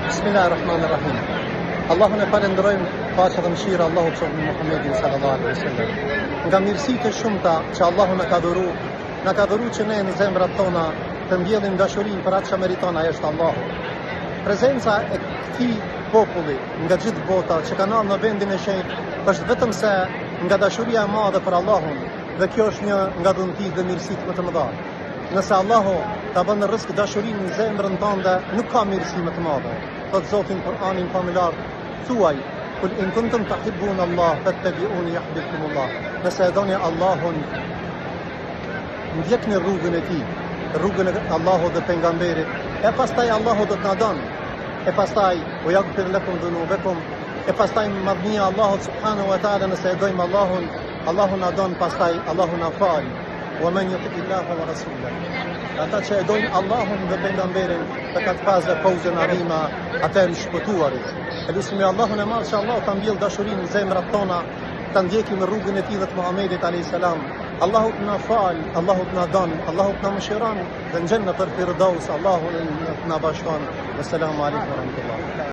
Bismillahirrahmanirrahim. Allahun e falenderojmë, paqja dhe mëshira Allahut qoftë mbi Muhamedit sallallahu alaihi wasallam. Nga mirësitë e shumta që Allahu na ka dhuru që ne në zemrat tona të mbjellim dashurinë për atë që meriton ai është Allahu. Prezenca e këtij populli nga gjithë bota që kanë ardhur në vendin e shenjtë është vetëm se nga dashuria e madhe për Allahun, dhe kjo është një nga dhuntit dhe mirësitë më të mëdha. Nëse Allahu ta bën rrezik dashurinë në zemrën tënde, nuk ka mirësi më të madhe. Thot Zoti në Kur'anin familjar, thuaj: "Kul in kuntum tuhibbuna Allah fattabi'uni yuhibbukumullah." Nëse e doni Allahun, ndjekni rrugën e tij, rrugën e Allahut dhe pejgamberit, e pastaj Allahu do të na don. E pastaj u yaghfir lakum dhunubakum, e pastaj madhnia Allahut subhanahu wa taala, nëse e dojmë Allahun, Allahu na don, pastaj Allahu na fal. Wa man yuti Allaha wa rasulahu. Ata që e dojnë Allahun dhe pejgamberin të katë pasë fauzën arima, ata e shpëtuarit. E lusim Allahun e madh që Allah ta mbjell dashurinë në zemrat tona, ta ndjekim rrugën e tij dhe të Muhamedit alayhis salam. Allahu të na fal, Allahu të na don, Allahu të na mëshiron dhe në xhennet al-firdaus Allahu të na bashkon. Assalamu alaikum wa rahmatullah.